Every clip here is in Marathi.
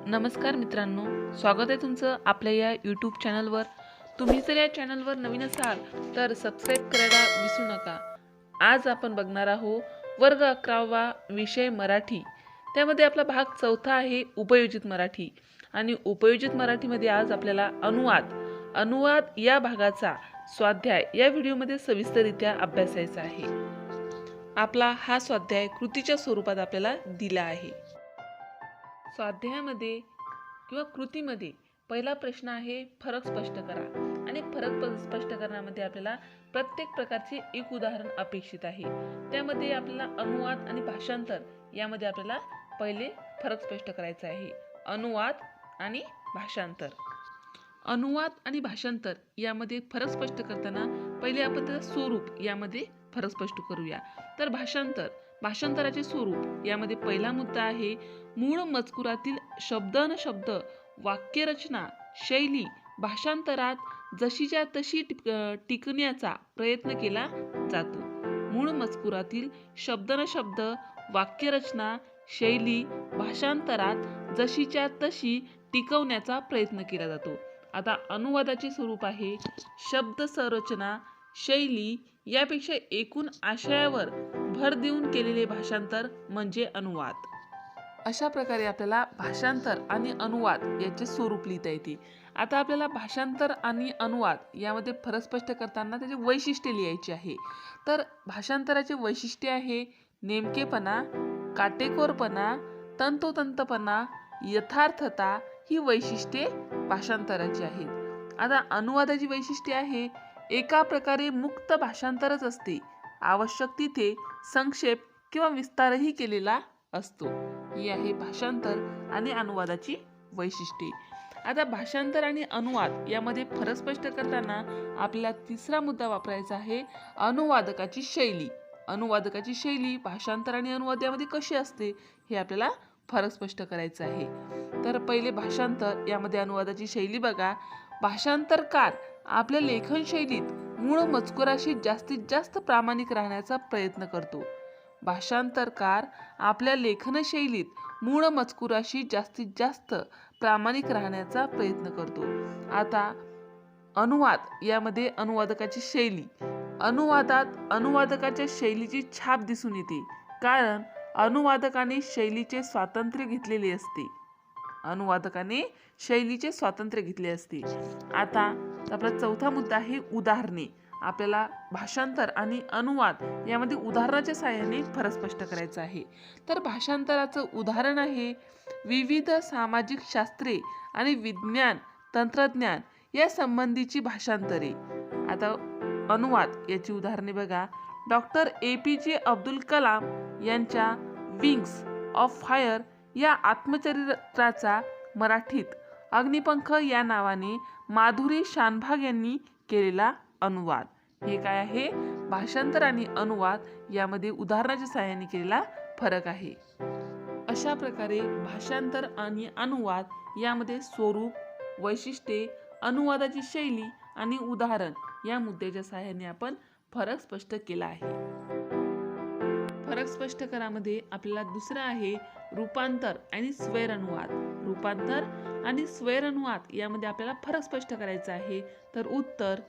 नमस्कार मित्रांनो, स्वागत आहे तुमचं आपल्या या यूट्यूब चॅनलवर। तुम्ही जर या चॅनलवर नवीन असाल तर सबस्क्राईब करायला विसरू नका। आज आपण बघणार आहोत वर्ग 11वा विषय मराठी। त्यामध्ये आपला भाग चौथा आहे उपयोजित मराठी। आणि उपयोजित मराठीमध्ये आज आपल्याला अनुवाद या भागाचा स्वाध्याय या व्हिडिओमध्ये सविस्तररित्या अभ्यासायचा आहे। आपला हा स्वाध्याय कृतीच्या स्वरूपात आपल्याला दिला आहे। स्वाध्यायामध्ये किंवा कृतीमध्ये पहिला प्रश्न आहे फरक स्पष्ट करा। आणि फरक स्पष्ट करण्यामध्ये आपल्याला प्रत्येक प्रकारचे एक उदाहरण अपेक्षित आहे। त्यामध्ये आपल्याला अनुवाद आणि भाषांतर यामध्ये आपल्याला पहिले फरक स्पष्ट करायचा आहे। अनुवाद आणि भाषांतर। अनुवाद आणि भाषांतर यामध्ये फरक स्पष्ट करताना पहिले आपण त्याचं स्वरूप यामध्ये फरक स्पष्ट करूया। तर भाषांतराचे स्वरूप यामध्ये पहिला मुद्दा आहे मूळ मजकुरातील शब्द वाक्यरचना शैली भाषांतरात जशीच्या तशी टिकण्याचा प्रयत्न केला जातो। मूळ मजकुरातील शब्द वाक्यरचना शैली भाषांतरात जशीच्या तशी टिकवण्याचा प्रयत्न केला जातो। आता अनुवादाचे स्वरूप आहे शब्द संरचना शैली यापेक्षा एकूण आशयावर भर देऊन केलेले भाषांतर म्हणजे अनुवाद। अशा प्रकारे आपल्याला भाषांतर आणि अनुवाद याचे स्वरूप लिहिता येते। आता आपल्याला भाषांतर आणि अनुवाद यामध्ये फरक स्पष्ट करताना त्याचे वैशिष्ट्य लिहायचे आहे। तर भाषांतराचे वैशिष्ट्य आहे नेमकेपणा काटेकोरपणा तंतोतंतपणा यथार्थता ही वैशिष्ट्ये भाषांतराची आहेत। आता अनुवादाची वैशिष्ट्ये आहे एका प्रकारे मुक्त भाषांतरच असते, आवश्यक तिथे संक्षेप किंवा विस्तारही केलेला असतो। ही आहे भाषांतर आणि अनुवादाची वैशिष्ट्ये। आता भाषांतर आणि अनुवाद यामध्ये फरक स्पष्ट करताना आपल्याला तिसरा मुद्दा वापरायचा आहे अनुवादकाची शैली। अनुवादकाची शैली भाषांतर आणि अनुवाद यामध्ये कशी असते हे आपल्याला फरक स्पष्ट करायचं आहे। तर पहिले भाषांतर यामध्ये अनुवादाची शैली बघा। भाषांतरकार आपल्या लेखन शैलीत मूळ मजकुराशी जास्तीत जास्त प्रामाणिक राहण्याचा प्रयत्न करतो। भाषांतरकार आपल्या लेखन शैलीत मूळ मजकुराशी जास्तीत जास्त प्रामाणिक राहण्याचा प्रयत्न करतो। आता अनुवाद यामध्ये अनुवादकाची शैली अनुवादात अनुवादकाच्या शैलीची छाप दिसून येते, कारण अनुवादकाने शैलीचे स्वातंत्र्य घेतलेले असते। अनुवादकाने शैलीचे स्वातंत्र्य घेतले असते। आता आपला चौथा मुद्दा आहे उदाहरणे। आपल्याला भाषांतर आणि अनुवाद यामध्ये उदाहरणाच्या सहाय्याने फरक स्पष्ट करायचा आहे। तर भाषांतराचं उदाहरण आहे विविध सामाजिक शास्त्रे आणि विज्ञान तंत्रज्ञान या संबंधीची भाषांतरे। आता अनुवाद याची उदाहरणे बघा। डॉक्टर APJ अब्दुल कलाम यांच्या विंग्स ऑफ फायर या आत्मचरित्राचा मराठीत अग्निपंख या नावाने माधुरी शानभाग यांनी केलेला अनुवाद। हे काय आहे भाषांतर आणि अनुवाद यामध्ये उदाहरणाच्या सहाय्याने केलेला फरक आहे। अशा प्रकारे भाषांतर आणि अनुवाद यामध्ये स्वरूप वैशिष्ट्ये अनुवादाची शैली आणि उदाहरण या मुद्द्याच्या सहाय्याने आपण फरक स्पष्ट केला आहे। फरक स्पष्ट करामध्ये आपल्याला दुसरा आहे रूपांतर आणि स्वैर अनुवाद। रूपांतर आणि स्वैर अनुवाद यामध्ये आपल्याला फरक स्पष्ट करायचा आहे। तर उत्तर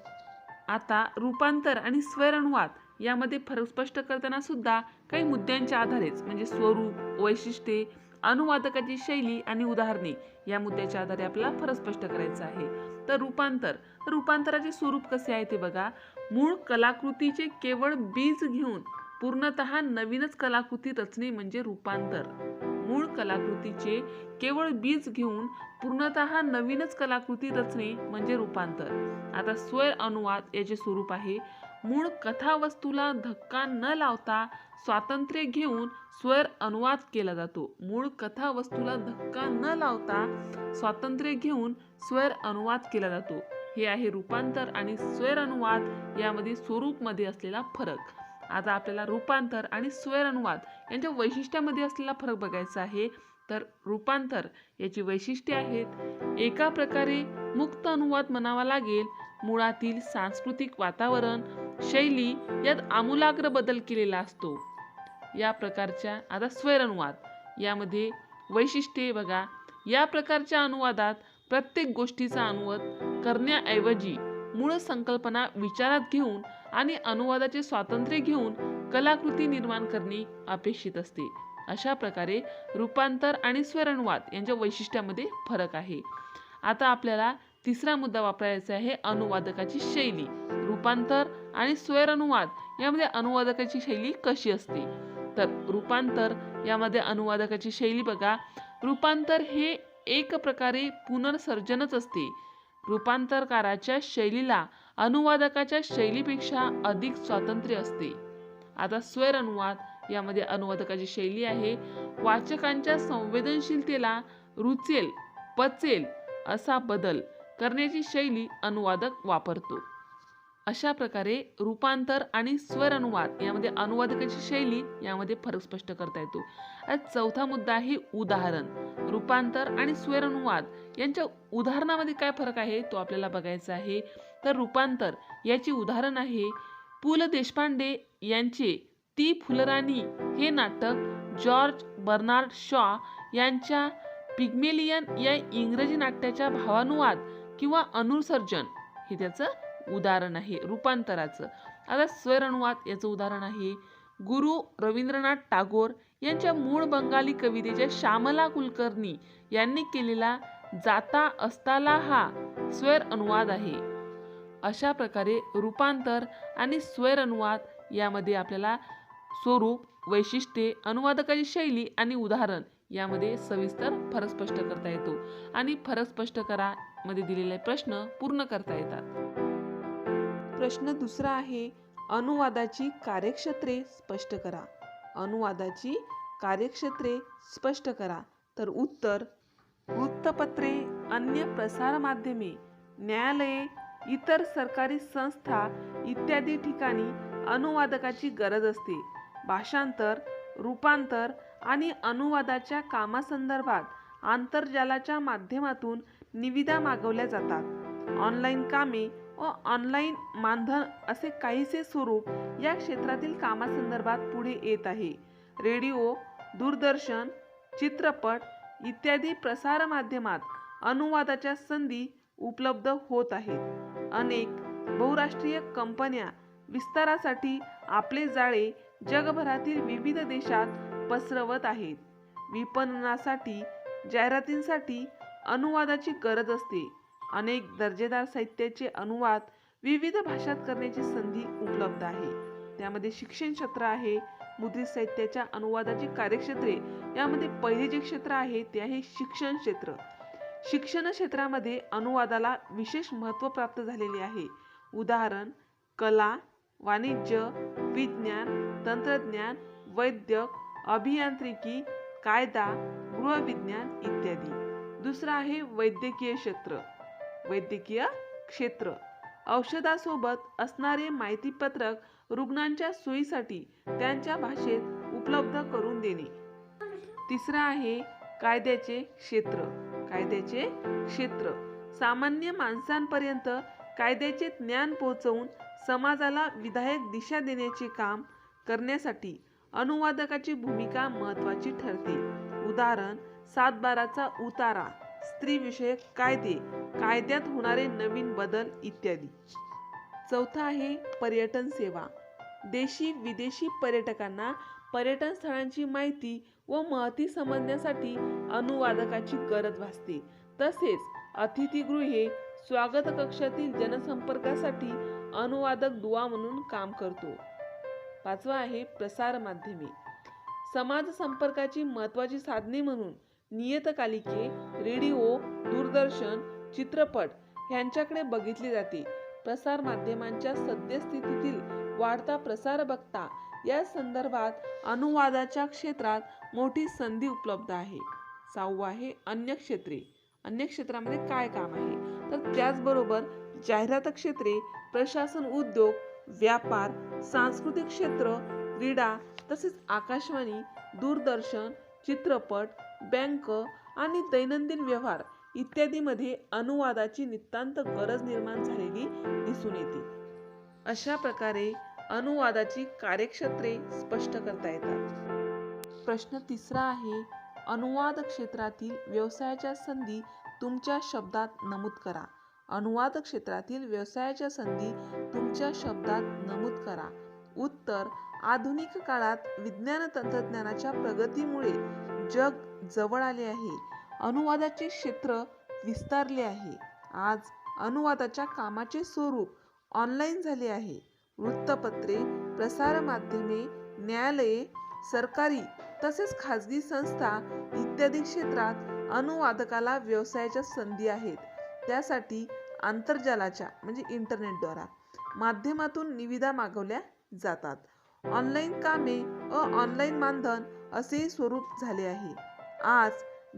आता रूपांतर आणि स्वैर अनुवाद यामध्ये फरक स्पष्ट करताना सुद्धा काही मुद्द्यांच्या आधारेच म्हणजे स्वरूप वैशिष्ट्ये अनुवादकाची शैली आणि उदाहरणे या मुद्द्याच्या आधारे आपल्याला फरक स्पष्ट करायचा आहे। तर रूपांतराचे स्वरूप कसे आहे ते बघा। मूळ कलाकृतीचे केवळ बीज घेऊन पूर्णतः नवीनच कलाकृती रचणे म्हणजे रूपांतर। मूळ कलाकृतीचे केवळ बीज घेऊन पूर्णतः नवीनच कलाकृती रचणे म्हणजे रूपांतर। आता स्वैर अनुवाद याचे स्वरूप आहे मूळ कथावस्तूला धक्का न लावता स्वातंत्र्य घेऊन स्वैर अनुवाद केला जातो। मूळ कथावस्तूला धक्का न लावता स्वातंत्र्य घेऊन स्वैर अनुवाद केला जातो। हे आहे रूपांतर आणि स्वैर अनुवाद यामध्ये स्वरूप मध्ये असलेला फरक। आता आपल्याला रूपांतर आणि स्वैर अनुवाद यांच्या वैशिष्ट्यामध्ये असलेला फरक बघायचा आहे। तर रूपांतर याची वैशिष्ट्ये आहेत एका प्रकारे मुक्त अनुवाद म्हणावा लागेल। मुळातील सांस्कृतिक वातावरण शैली यात आमूलाग्र बदल केलेला असतो। या प्रकारच्या आता स्वैर अनुवाद यामध्ये वैशिष्ट्ये बघा या प्रकारच्या अनुवादात प्रत्येक गोष्टीचा अनुवाद करण्याऐवजी मूळ संकल्पना विचारात घेऊन आणि अनुवादाचे स्वातंत्र्य घेऊन कलाकृती निर्माण करणे अपेक्षित असते. अशा प्रकारे रूपांतर आणि स्वैरानुवाद यांच्या वैशिष्ट्यामध्ये फरक आहे. आता आपल्याला तिसरा मुद्दा वापरायचा आहे, अनुवादकाची शैली. रूपांतर आणि स्वैरानुवाद यामध्ये अनुवादकाची शैली कशी असते? तर रूपांतर यामध्ये अनुवादकाची शैली बघा. रूपांतर हे एक प्रकारे पुनर्सर्जनच असते. रूपांतरकाराच्या शैलीला अनुवादकाच्या शैलीपेक्षा अधिक स्वातंत्र्य असते. आता स्वैरानुवाद यामध्ये अनुवादकाची शैली आहे, वाचकांच्या संवेदनशीलतेला रुचेल पचेल असा बदल करण्याची शैली अनुवादक वापरतो. अशा प्रकारे रूपांतर आणि स्वैरानुवाद यामध्ये अनुवादकाची शैली यामध्ये फरक स्पष्ट करता येतो. चौथा मुद्दा आहे उदाहरण. रूपांतर आणि स्वैरानुवाद यांच्या उदाहरणामध्ये काय फरक आहे तो आपल्याला बघायचा आहे. तर रूपांतर याची उदाहरण आहे पु ल देशपांडे यांचे ती फुलराणी हे नाटक जॉर्ज बर्नार्ड शॉ यांच्या पिग्मेलियन या इंग्रजी नाट्याच्या भावानुवाद किंवा अनुसर्जन हे त्याचं उदाहरण आहे रूपांतराचं. आता स्वैरानुवाद याचं उदाहरण आहे गुरु रवींद्रनाथ टागोर यांच्या मूळ बंगाली कवितेच्या श्यामला कुलकर्णी यांनी केलेला जाता अस्ताला हा स्वैर अनुवाद आहे. अशा प्रकारे रूपांतर आणि स्वैर अनुवाद यामध्ये आपल्याला स्वरूप, वैशिष्ट्ये, अनुवादकाची शैली आणि उदाहरण यामध्ये सविस्तर फरक स्पष्ट करता येतो. आणि फरक स्पष्ट करा मध्ये दिलेले प्रश्न पूर्ण करता येतात. प्रश्न दुसरा आहे, अनुवादाची कार्यक्षेत्रे स्पष्ट करा. अनुवादाची कार्यक्षेत्रे स्पष्ट करा. तर उत्तर, वृत्तपत्रे, अन्य प्रसार माध्यमे, न्यायालये, इतर सरकारी संस्था इत्यादी ठिकाणी अनुवादकाची गरज असते. भाषांतर, रूपांतर आणि अनुवादाच्या कामासंदर्भात आंतरजालाच्या माध्यमातून निविदा मागवल्या जातात. ऑनलाईन कामे व ऑनलाईन मानधन असे काहीसे स्वरूप या क्षेत्रातील कामासंदर्भात पुढे येत आहे. रेडिओ, दूरदर्शन, चित्रपट इत्यादी प्रसार माध्यमात अनुवादाच्या संधी उपलब्ध होत आहेत. अनेक बहुराष्ट्रीय कंपन्या विस्तारासाठी आपले जाळे जगभरातील विविध देशात पसरवत आहेत. विपणनासाठी, जाहिरातींसाठी अनुवादाची गरज असते. अनेक दर्जेदार साहित्याचे अनुवाद विविध भाषात करण्याची संधी उपलब्ध आहे. त्यामध्ये शिक्षण क्षेत्र आहे. मुद्रित साहित्याच्या अनुवादाची कार्यक्षेत्रे यामध्ये पहिले जे क्षेत्र आहे ते आहे शिक्षण क्षेत्र. शिक्षण क्षेत्रामध्ये अनुवादाला विशेष महत्त्व प्राप्त झालेले आहे. उदाहरण, कला, वाणिज्य, विज्ञान, तंत्रज्ञान, वैद्यक, अभियांत्रिकी, कायदा, गृहविज्ञान इत्यादी. दुसरा आहे वैद्यकीय क्षेत्र. वैद्यकीय क्षेत्र औषधासोबत असणारे माहितीपत्रक रुग्णांच्या सोयीसाठी त्यांच्या भाषेत उपलब्ध करून देणे. तिसरा आहे कायद्याचे क्षेत्र. कायद्याचे क्षेत्र सामान्य माणसांपर्यंत कायद्याचे ज्ञान पोहोचवून समाजाला विधायक दिशा देण्याचे काम करण्यासाठी अनुवादकाची भूमिका महत्त्वाची ठरते. उदाहरण, 7/12चा उतारा, स्त्रीविषयक कायदे, कायद्यात होणारे नवीन बदल इत्यादी. चौथा आहे पर्यटन सेवा. देशी विदेशी पर्यटकांना पर्यटन स्थळांची माहिती व महती समजण्यासाठी अनुवादकाची गरज भासते. तसेच अतिथीगृहे, स्वागत कक्षातील जनसंपर्कासाठी अनुवादक दुवा म्हणून काम करतो. पाचवा आहे प्रसार माध्यमे. समाज संपर्काची महत्त्वाची साधने म्हणून नियतकालिके, रेडिओ, दूरदर्शन, चित्रपट ह्यांच्याकडे बघितले जाते. प्रसार माध्यमांच्या सद्यस्थितीतील वाढता प्रसार बघता या संदर्भात अनुवादाच्या क्षेत्रात मोठी संधी उपलब्ध आहे. सहावा आहे अन्य क्षेत्रे. अन्य क्षेत्रामध्ये काय काम आहे? तर त्याचबरोबर जाहिरात क्षेत्रे, प्रशासन, उद्योग, व्यापार, सांस्कृतिक क्षेत्र, क्रीडा तसेच आकाशवाणी, दूरदर्शन, चित्रपट, बँक आणि दैनंदिन व्यवहार इत्यादीमध्ये अनुवादाची नितांत गरज निर्माण झालेली दिसून येते. अशा प्रकारे अनुवादाची कार्यक्षेत्रे स्पष्ट करता येतात. प्रश्न तिसरा आहे अनुवाद क्षेत्रातील व्यवसायाच्या संधी तुमच्या शब्दात नमूद करा. अनुवाद क्षेत्रातील व्यवसायाच्या संधी तुमच्या शब्दात नमूद करा. उत्तर: आधुनिक काळात विज्ञान तंत्रज्ञानाच्या प्रगतीमुळे जग जवळ आले आहे. अनुवादाचे क्षेत्र विस्तारले आहे. आज अनुवादाच्या कामाचे स्वरूप ऑनलाईन झाले आहे. वृत्तपत्रे, प्रसारमाध्यमे, न्यायालये, सरकारी तसेच खाजगी संस्था इत्यादी क्षेत्रात अनुवादकाला व्यवसायाच्या संधी आहेत. त्यासाठी आंतरजालाच्या इंटरनेटद्वारा माध्यमातून निविदा मागवल्या जातात. ऑनलाईन कामे व ऑनलाईन मानधन असे स्वरूप झाले आहे. आज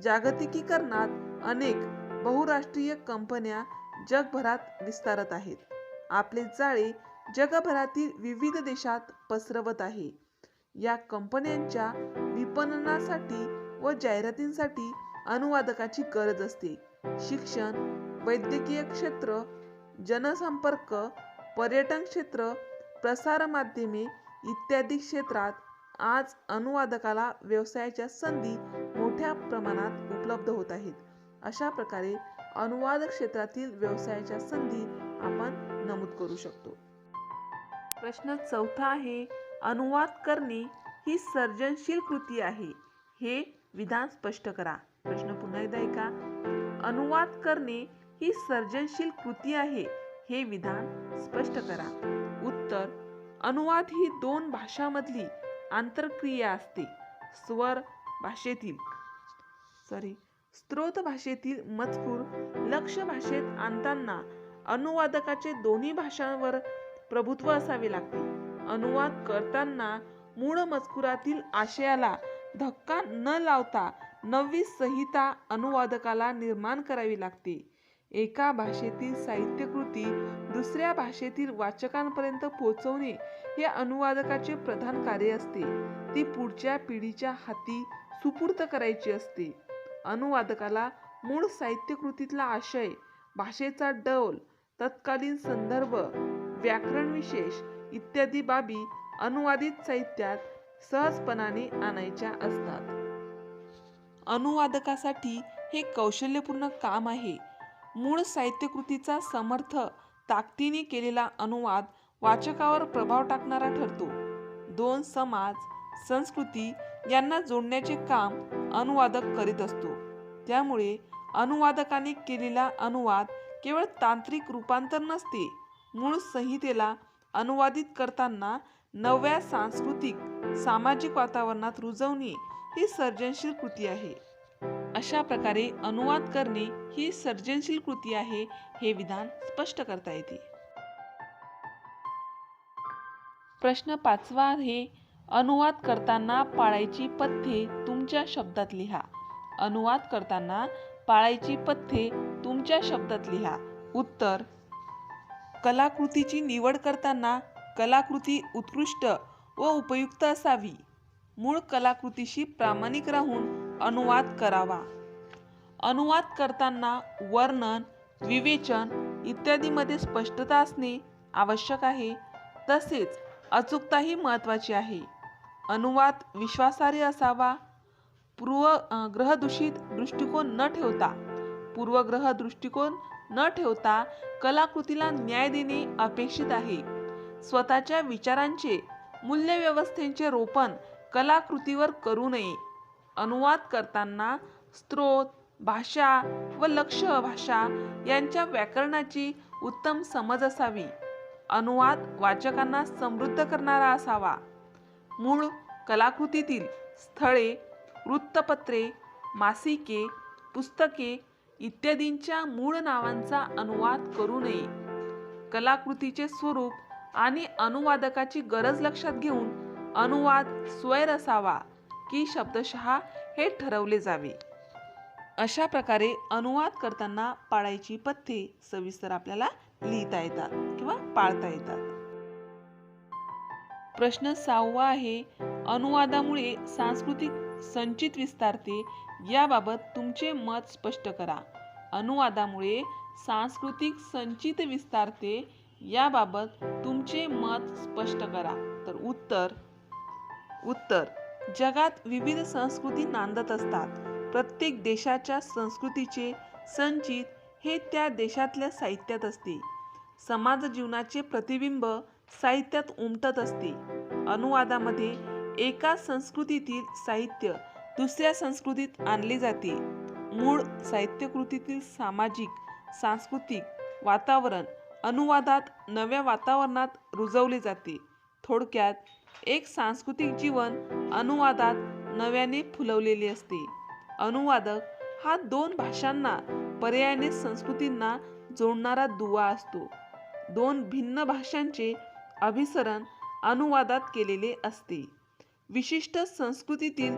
जागतिकीकरणात अनेक बहुराष्ट्रीय कंपन्या जगभरात विस्तारत आहेत. आपले जाळे जगभरातील विविध देशात पसरवत आहे. या कंपन्यांच्या विपणनासाठी व जाहिरातींसाठी अनुवादकाची गरज असते. शिक्षण, वैद्यकीय क्षेत्र, जनसंपर्क, पर्यटन क्षेत्र, प्रसारमाध्यमे इत्यादी क्षेत्रात आज अनुवादकाला व्यवसायाच्या संधी मोठ्या प्रमाणात उपलब्ध होत आहेत. अशा प्रकारे अनुवाद क्षेत्रातील व्यवसायाच्या संधी आपण नमूद करू शकतो. प्रश्न 4 आहे, अनुवाद करणे ही सर्जनशील कृती आहे, हे विधान स्पष्ट करा. प्रश्न पुन्हा एकदा ऐका. अनुवाद करणे ही सर्जनशील कृती आहे, हे विधान स्पष्ट करा. उत्तर: अनुवाद ही 2 भाषांमधली आंतरक्रिया असते. स्रोत भाषेतील मजकूर लक्ष्य भाषेत आणताना अनुवादकाचे दोन्ही भाषांवर प्रभुत्व असावे लागते. अनुवाद करताना मूळ मजकुरातील आशयाला धक्का न लावता नवी संहिता अनुवादकाला निर्माण करावी लागते. एका भाषेतील साहित्यकृती दुसऱ्या भाषेतील वाचकांपर्यंत पोहोचवणे हे अनुवादकाचे प्रधान कार्य असते. ती पुढच्या पिढीच्या हाती सुपूर्द करायची असते. अनुवादकाला मूळ साहित्यकृतीतला आशय, भाषेचा डौल, तत्कालीन संदर्भ, व्याकरण विशेष इत्यादी बाबी अनुवादित साहित्यात सहजपणाने आणायच्या असतात. अनुवादकासाठी हे कौशल्यपूर्ण काम आहे. मूळ साहित्यकृतीचा समर्थ ताकदीने केलेला अनुवाद वाचकावर प्रभाव टाकणारा ठरतो. 2 समाज, संस्कृती यांना जोडण्याचे काम अनुवादक करीत असतो. त्यामुळे अनुवादकाने केलेला अनुवाद केवळ तांत्रिक रूपांतर नसते. मूळ संहितेला अनुवादित करताना नव्या सांस्कृतिक, सामाजिक वातावरणात रुजवणे ही सर्जनशील कृती आहे. अशा प्रकारे अनुवाद करणे ही सर्जनशील कृती आहे, हे विधान स्पष्ट करता येते. प्रश्न 5 आहे, अनुवाद करताना पाळायची पथ्ये तुमच्या शब्दात लिहा. अनुवाद करताना पाळायची पथ्ये तुमच्या शब्दात लिहा. उत्तर: कलाकृतीची निवड करताना कलाकृती उत्कृष्ट व उपयुक्त असावी. मूळ कलाकृतीशी प्रामाणिक राहून अनुवाद करावा. अनुवाद करताना वर्णन, विवेचन इत्यादीमध्ये स्पष्टता असणे आवश्यक आहे. तसेच अचूकताही महत्त्वाची आहे. अनुवाद विश्वासार्ह असावा. पूर्वग्रहदूषित दृष्टिकोन न ठेवता कलाकृतीला न्याय देणे अपेक्षित आहे. स्वतःच्या विचारांचे, मूल्यव्यवस्थेचे रोपण कलाकृतीवर करू नये. अनुवाद करताना स्रोत भाषा व लक्ष्य भाषा यांच्या व्याकरणाची उत्तम समज असावी. अनुवाद वाचकांना समृद्ध करणारा असावा. मूळ कलाकृतीतील स्थळे, वृत्तपत्रे, मासिके, पुस्तके इत्यादींच्या मूळ नावांचा अनुवाद करू नये. कलाकृतीचे स्वरूप आणि अनुवादकाची गरज लक्षात घेऊन अनुवाद स्वैर असावा की शब्दशः हे ठरवले जावे. अशा प्रकारे अनुवाद करताना पाळायची पथ्ये सविस्तर आपल्याला लिहिता येतात किंवा पाळता येतात. प्रश्न 6 आहे, अनुवादामुळे सांस्कृतिक संचित विस्तारते, याबाबत तुमचे मत स्पष्ट करा. अनुवादामुळे सांस्कृतिक संचित विस्तारते, याबाबत तुमचे मत स्पष्ट करा. तर उत्तर जगात विविध संस्कृती नांदत असतात. प्रत्येक देशाच्या संस्कृतीचे संचित हे त्या देशातल्या साहित्यात असते. समाज जीवनाचे प्रतिबिंब साहित्यात उमटत असते. अनुवादामध्ये एका संस्कृतीतील साहित्य दुसऱ्या संस्कृतीत आणले जाते. मूळ साहित्यकृतीतील सामाजिक सांस्कृतिक वातावरण अनुवादात नव्या वातावरणात रुजवले जाते. थोडक्यात एक सांस्कृतिक जीवन अनुवादात नव्याने फुलवलेले असते. अनुवादक हा दोन भाषांना पर्यायाने संस्कृतींना जोडणारा दुवा असतो. दोन भिन्न भाषांचे अभिसरण अनुवादात केलेले असते. विशिष्ट संस्कृतीतील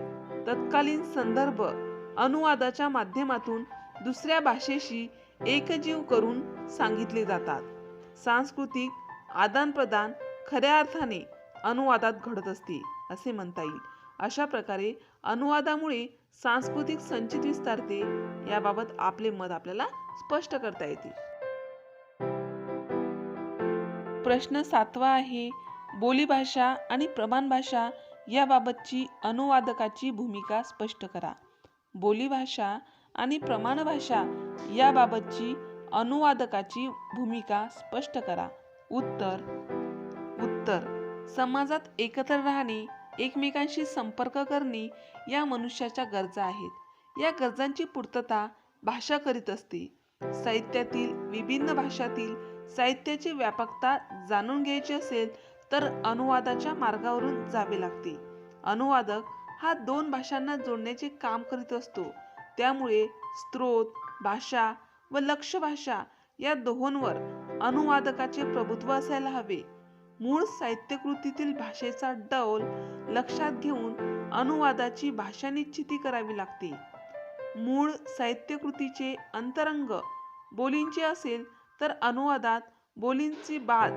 तत्कालीन संदर्भ अनुवादाच्या माध्यमातून दुसऱ्या भाषेशी एकजीव करून सांगितले जातात. सांस्कृतिक आदानप्रदान खऱ्या अर्थाने अनुवादात घडत असते असे म्हणता येईल. अशा प्रकारे अनुवादामुळे सांस्कृतिक संचित विस्तारते. याबाबत आपले मत आपल्याला स्पष्ट करता येते. प्रश्न 7वा आहे, बोलीभाषा आणि प्रमाण भाषा याबाबतची अनुवादकाची भूमिका स्पष्ट करा. बोलीभाषा आणि प्रमाण भाषा याबाबतची अनुवादकाची भूमिका स्पष्ट करा. उत्तर समाजात एकत्र राहणे, एकमेकांशी संपर्क करणे या मनुष्याच्या गरजा आहेत. या गरजांची पूर्तता भाषा करीत असते. साहित्यातील विभिन्न भाषातील साहित्याची व्यापकता जाणून घ्यायची असेल तर अनुवादाच्या मार्गावरून जावे लागते. अनुवादक हा दोन भाषांना जोडण्याचे काम करीत असतो. त्यामुळे स्त्रोत भाषा व लक्ष्य भाषा या दोहोंवर अनुवादकाचे प्रभुत्व असायला हवे. मूळ साहित्यकृतीतील भाषेचा डौल लक्षात घेऊन अनुवादाची भाषा निश्चिती करावी लागते. मूळ साहित्यकृतीचे अंतरंग बोलींचे असेल तर अनुवादात बोलींची बाज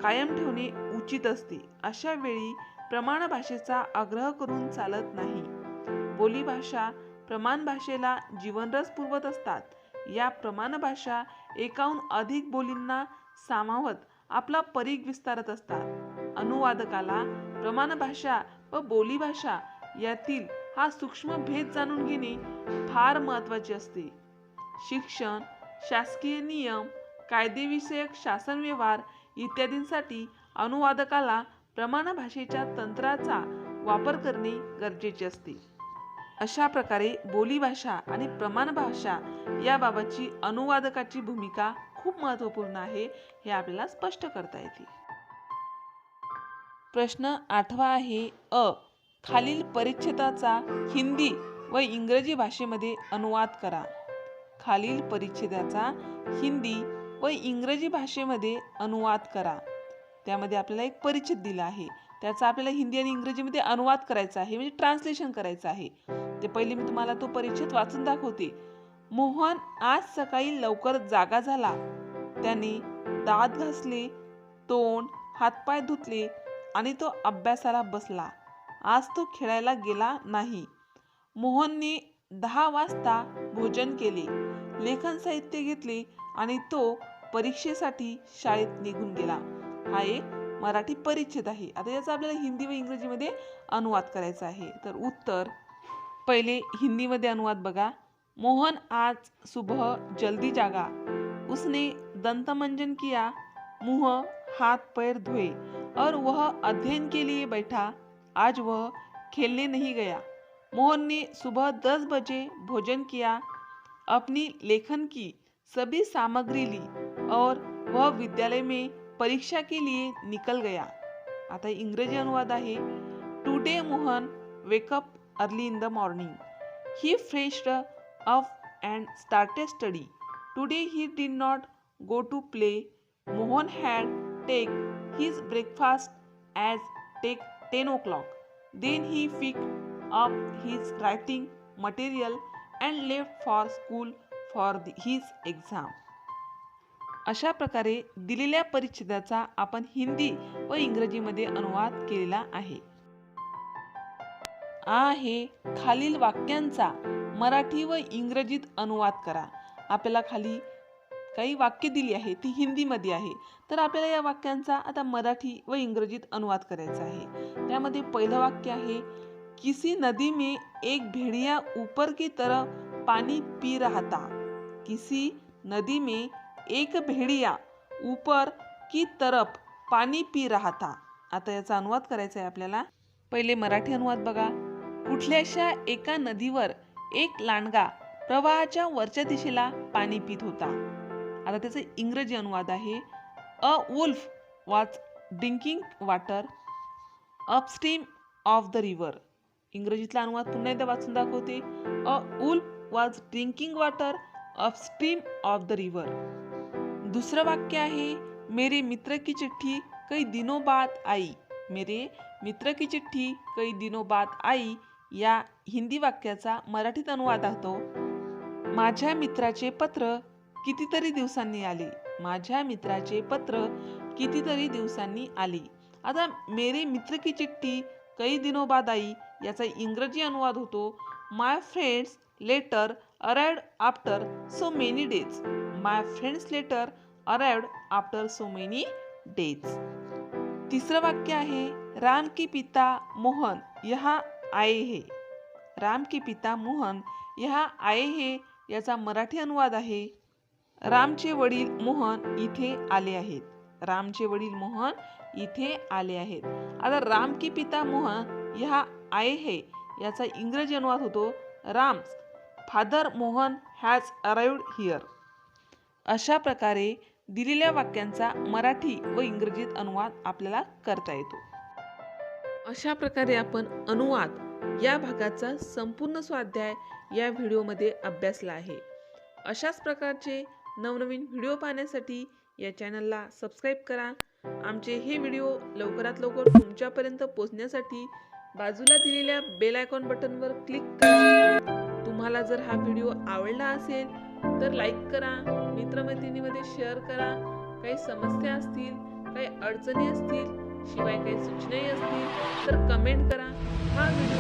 कायम ठेवणे उचित असते. अशा वेळी प्रमाण भाषेचा आग्रह करून चालत नाही. बोलीभाषा प्रमाण भाषेला जीवनरस पुरवत असतात. या प्रमाण भाषा एकाहून अधिक बोलींना सामावत आपला परीघ विस्तारत असतात. अनुवादकाला प्रमाण भाषा व बोलीभाषा यातील हा सूक्ष्म भेद जाणून घेणे फार महत्त्वाचे असते. शिक्षण, शासकीय नियम, कायदेविषयक शासन व्यवहार इत्यादींसाठी अनुवादकाला प्रमाण भाषेच्या तंत्राचा वापर करणे गरजेचे असते. अशा प्रकारे बोलीभाषा आणि प्रमाण भाषा याबाबतची अनुवादकाची भूमिका खूप महत्त्वपूर्ण आहे हे आपल्याला स्पष्ट करता येते. प्रश्न 8वा आहे, खालील परिच्छेदाचा हिंदी व इंग्रजी भाषेमध्ये अनुवाद करा. खालील परिच्छेदाचा हिंदी व इंग्रजी भाषेमध्ये अनुवाद करा. त्यामध्ये आपल्याला एक परिच्छेद दिला आहे, त्याचा आपल्याला हिंदी आणि इंग्रजीमध्ये अनुवाद करायचा आहे, म्हणजे ट्रान्सलेशन करायचं आहे. ते पहिले मी तुम्हाला तो परिच्छेद वाचून दाखवते. मोहन आज सकाळी लवकर जागा झाला. त्याने दात घासले, तोंड हातपाय धुतले आणि तो अभ्यासाला बसला. आज तो खेळायला गेला नाही. मोहनने 10 वाजता भोजन केले, लेखन साहित्य घेतले आणि तो परीक्षेसाठी शाळेत निघून गेला. हा एक मराठी परिच्छेद आहे. आता याचा आपल्याला हिंदी व इंग्रजीमध्ये अनुवाद करायचा आहे. तर उत्तर, पहिले हिंदीमध्ये अनुवाद बघा. मोहन आज सुबह जल्दी जागा. उसने दंतमंजन किया, मुंह हाथ पैर धोए और वह अध्ययन के लिए बैठा. आज वह खेलने नहीं गया. मोहन ने सुबह 10 बजे भोजन किया, अपनी लेखन की सभी सामग्री ली और वह विद्यालय में परीक्षा के लिए निकल गया. आता इंग्रजी अनुवाद आहे. Today Mohan wake up early in the morning. He freshed up and started study. Today he did not go to play. Mohan had take his breakfast at 10 o'clock. Then he picked up his writing material and left for school for his exam. अशा प्रकारे दिलेल्या परिच्छेदाचा आपण हिंदी व इंग्रजीमध्ये अनुवाद केलेला आहे. आहे खालील वाक्यांचा मराठी व इंग्रजीत अनुवाद करा. आपल्याला खाली काही वाक्य दिली आहे, ती हिंदीमध्ये आहे, तर आपल्याला या वाक्यांचा आता मराठी व इंग्रजीत अनुवाद करायचा आहे. त्यामध्ये पहिलं वाक्य आहे, किसी नदी में एक भेड़िया ऊपर की तरफ पानी पी रहा था। किसी नदी में एक भेड़िया ऊपर की तरफ पाणी पी रहा था। आता याचा अनुवाद करायचा आहे आपल्याला। पहिले मराठी अनुवाद बघा। कुठल्याशा एका नदीवर एक लांडगा प्रवाहाच्या वरच्या दिशेला पाणी पित होता। आता त्याचा इंग्रजी अनुवाद आहे a wolf was drinking water upstream of the river. इंग्रजीतला अनुवाद पुन्हा एकदा वाचून दाखवते। A wolf was drinking water upstream of the river. दूसरं वाक्य आहे मेरे मित्र की चिट्ठी कई दिनों बाद आई। मेरे मित्र की चिट्ठी कई दिनों बाद आई या हिंदी वाक्याचा मराठीत अनुवाद होतो माझ्या मित्राचे पत्र कितीतरी दिवसांनी आले। माझ्या मित्राचे पत्र कितीतरी दिवसांनी आले। आता मेरे मित्र की चिट्ठी कई दिनों बाद आई याचा इंग्रजी अनुवाद होतो my friends letter arrived after so many days. My friends letter arrived after so many days. तिसरं वाक्य आहे राम के पिता मोहन यहाँ आए हैं। राम के पिता मोहन यहाँ आए हैं याचा मराठी अनुवाद आहे रामचे वडील मोहन इथे आले आहेत। रामचे वडील मोहन इथे आले आहेत। आता राम के पिता मोहन यहाँ आए हैं याचा इंग्रजी अनुवाद होतो Ram's father Mohan has arrived here. अशा प्रकारे दिलेल्या वाक्यांचा मराठी व इंग्रजीत अनुवाद आपल्याला करता येतो। अशा प्रकारे आपण अनुवाद या भागाचा संपूर्ण स्वाध्याय या व्हिडिओमध्ये अभ्यासला आहे। अशाच प्रकारचे नवनवीन व्हिडिओ पाहण्यासाठी या चॅनलला सबस्क्राईब करा। आमचे हे व्हिडिओ लवकरात लवकर तुमच्यापर्यंत पोहोचण्यासाठी बाजूला दिलेल्या बेल आयकॉन बटनवर क्लिक करा। तुम्हाला जर हा व्हिडिओ आवडला असेल तर लाईक करा, मित्रमैत्रिणींमध्ये शेअर करा। काही समस्या असतील, काही अडचणी असतील, शिवाय काही सूचनाही असतील तर कमेंट करा। हा व्हिडिओ